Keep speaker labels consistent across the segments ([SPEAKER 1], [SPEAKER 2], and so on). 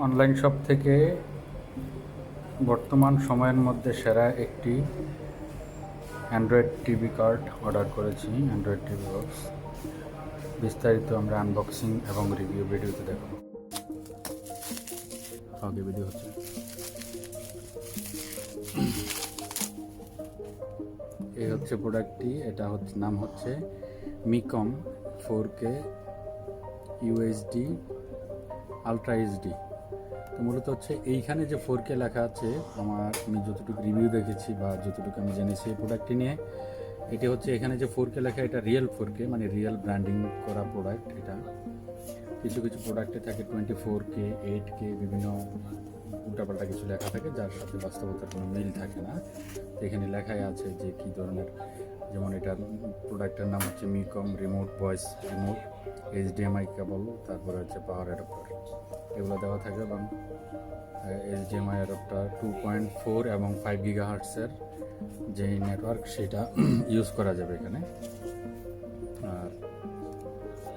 [SPEAKER 1] Online shop থেকে বর্তমান সময়ের মধ্যে সেরা একটি অ্যান্ড্রয়েড টিভি কার্ড অর্ডার করেছি, অ্যান্ড্রয়েড টিভি বক্স। বিস্তারিত আমরা আনবক্সিং এবং রিভিউ ভিডিওতে দেখব। আগে ভিডিও হচ্ছে, এই হচ্ছে প্রোডাক্টটি। এটা হচ্ছে নাম হচ্ছে মিকম 4K UHD আলট্রা এইচডি। তো মূলত হচ্ছে এইখানে যে 4K লেখা আছে, আমি যতটুকু রিভিউ দেখেছি বা যতটুকু আমি জেনেছি এই প্রোডাক্টটি নিয়ে, এটি হচ্ছে এখানে যে 4K লেখা, এটা রিয়েল 4K, মানে রিয়েল ব্র্যান্ডিং করা প্রোডাক্ট। এটা কিছু কিছু প্রোডাক্টে থাকে 24K 8K, বিভিন্ন উল্টাপাল্টা কিছু লেখা থাকে যার সাথে বাস্তবতার কোনো মিল থাকে না। তো এখানে লেখাই আছে যে কী ধরনের, যেমন এটা প্রোডাক্টের নাম হচ্ছে মিকম রিমোট ভয়েস রিমোট, HDMI কেবল, তারপরে হচ্ছে পাওয়ার অ্যাডাপ্টার, এগুলো দেওয়া থাকে। এবং HDMI অ্যাডাপ্টার 2.4 এবং 5 GHz-এর যে নেটওয়ার্ক, সেটা ইউজ করা যাবে এখানে। আর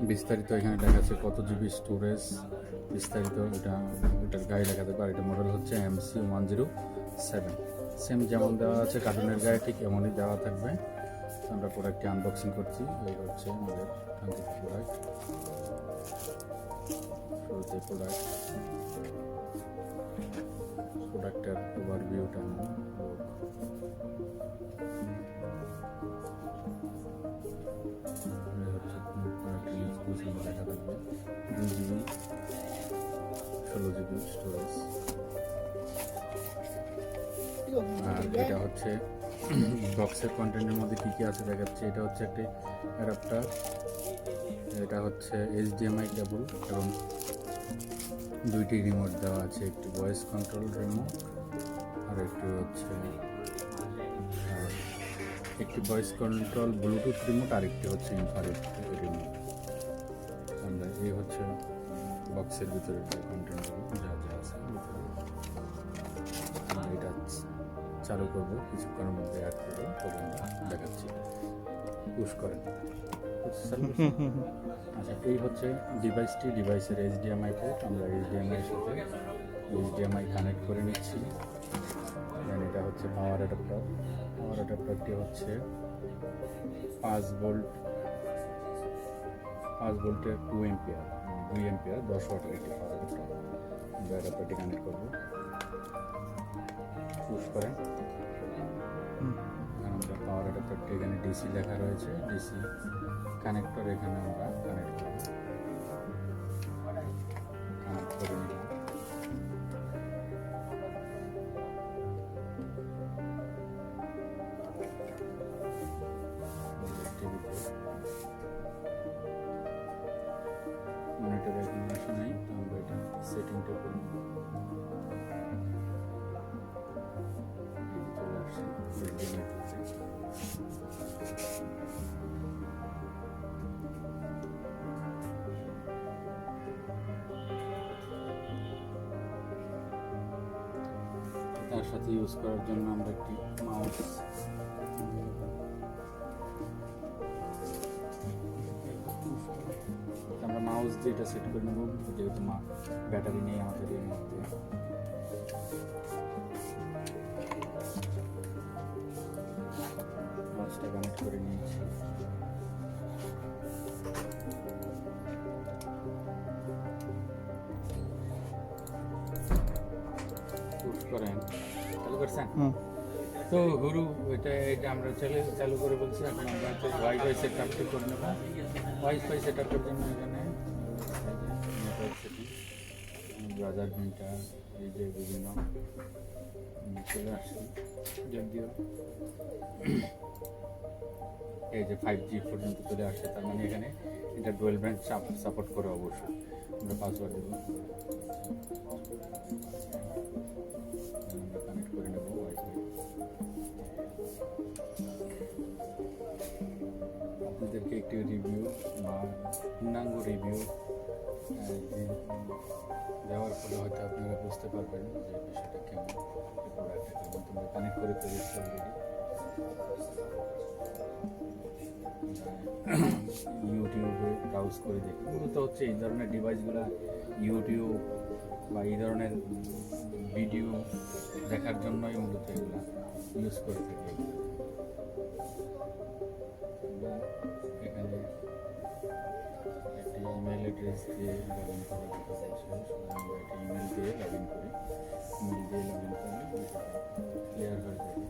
[SPEAKER 1] বিস্তারিত এখানে লেখা আছে কত জিবি স্টোরেজ, বিস্তারিত ওটার গায়ে লেখা থাকবে। আর এটা মডেল হচ্ছে MC107। সেম যেমন দেওয়া আছে কার্টুনের গায়ে, ঠিক এমনই দেওয়া থাকবে। আমরা প্রোডাক্টটি আনবক্সিং করছি। এই হচ্ছে আমাদের প্রোডাক্ট, শুরুতে প্রোডাক্টের ওভারভিউটা আমি দেখা থাকবে 2GB 16GB স্টোরেজ। আর এটা হচ্ছে বক্সের কন্টেন্টের মধ্যে কী কী আছে দেখাচ্ছে। এটা হচ্ছে একটি অ্যাডাপ্টার, এটা হচ্ছে HDMI কেবল এবং দুইটি রিমোট দেওয়া আছে, একটি ভয়েস কন্ট্রোল রিমোট আর একটি ভয়েস কন্ট্রোল ব্লুটুথ রিমোট, আর একটি হচ্ছে ইনফ্রারেড রিমোট। আমরা এই হচ্ছে বক্সের ভিতরে কন্টেন্টগুলো যা যা আছে ভিতরে। এটা চালু করবো, কিছুক্ষণের মধ্যে অ্যাড করবো, তখন দেখাচ্ছি। পুশ করেন। আচ্ছা, এই হচ্ছে ডিভাইসের HDMI পোর্ট। আমরা HDMI-এর সাথে HDMI কানেক্ট করে নিচ্ছি। দেন এটা হচ্ছে পাওয়ার অ্যাডাপ্টারটি হচ্ছে 5 ভোল্টের 2 এম্পিয়ার 10 ওয়াটের একটি পাওয়ার অ্যাডাপ্টার। আমরা অ্যাডাপ্টারটি কানেক্ট করবো, পুশ করেন। আমরা পাওয়ার অ্যাডাপ্টারটি, এখানে ডিসি লেখা রয়েছে, ডিসি কানেক্টর এখানে আমরা কানেক্ট করব। কানেক্ট করে নিলাম। মনিটরে এখন আসে নাই, তো আমরা এটা সেটিংটা করে নেব। চলে আসছে তার সাথে ইউজ করার জন্য আমরা একটি মাউস, আমরা মাউস দিয়ে এটা সেট করে নেব, যেহেতু ব্যাটারি নেই আমাদের এর মধ্যে। মাউসটা কানেক্ট করে নিয়েছি। পুশ করেন, চালু করছেন। তো গুরু, এটা আমরা চালু করে বলছি। এখন আমরা হচ্ছে ওয়াইফাই সেট আপটি করে নেব। ওয়াইফাই সেট আপের জন্য এখানে নেটওয়ার্ক সেটিং, ব্রাউজার প্রিন্টার, এই যে বিভিন্ন চলে আসছে। যদিও এই যে 5G পর্যন্ত চলে আসছে, তার মানে এখানে এটা ডুয়েল ব্যান্ড সাপোর্ট করে অবশ্যই। আমরা পাসওয়ার্ড দেবো, আমরা কানেক্ট করে নেব ওয়াইফাই। আপনাদেরকে একটি রিভিউ বা পূর্ণাঙ্গ রিভিউ দেওয়ার ফলে হয়তো আপনারা বুঝতে পারবেন যে বিষয়টা কেমন, প্রোডাক্টটা কেমন। তোমরা কানেক্ট করে ফেলেছি অলরেডি। ইউটিউবে ব্রাউজ করে দেখি। মূলত হচ্ছে এই ধরনের ডিভাইসগুলো ইউটিউব বা এই ধরনের ভিডিও দেখার জন্যই মূলত এগুলো ইউজ করে থাকি। এখানে একটি ইমেল অ্যাড্রেস দিয়ে লগ ইন করার কথা বলছে, আমরা একটি ইমেল দিয়ে লগ ইন করি। ইমেল দিয়ে লগ ইন করলে ক্লিয়ার হয়ে যাবে।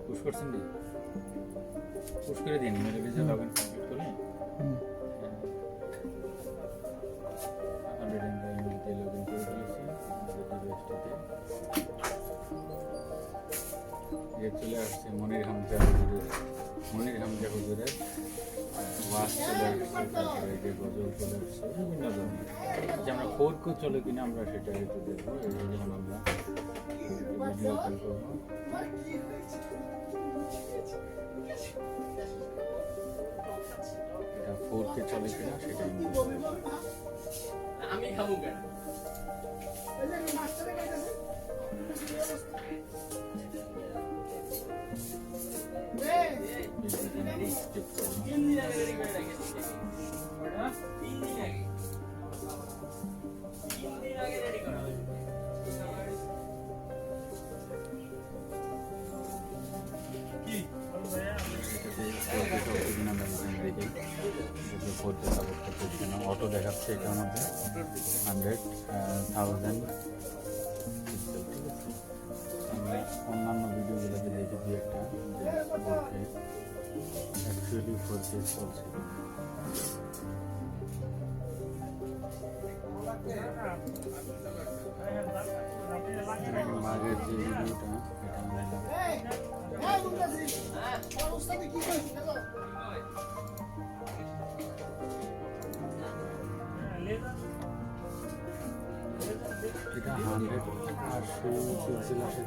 [SPEAKER 1] পুশ করছেন নি? পুশ করে দিন, ইমেল অ্যাড্রেসে লগ ইন কমপ্লিট করে অলরেডি আমরা ইমেল দিয়ে লগ ইন করে দিয়েছি ডিভাইসটিতে। চলে আসছে মনির হামজা হুজুরের ওয়াজ চলে আসছে, তারপরে যে গজল চলে আসছে, বিভিন্ন ধরনের যে আমরা ফোরকও চলে কিনা আমরা সেটা একটু দেখবো। এই যখন আমরা ভিডিও কল করবো, এটা 4K চলে কিনা সেটা আমি খাবো কেন। অটো দেখাচ্ছে এটার মধ্যে 100,000 পিক্সেল। ঠিক আছে, আমি অন্যান্য ভিডিওগুলোতে দেখেছি একটা যে 4K অ্যাকচুয়ালি 4K চলছে। আগের যে ভিডিওটা এটা 180 পিক্সেল আসে।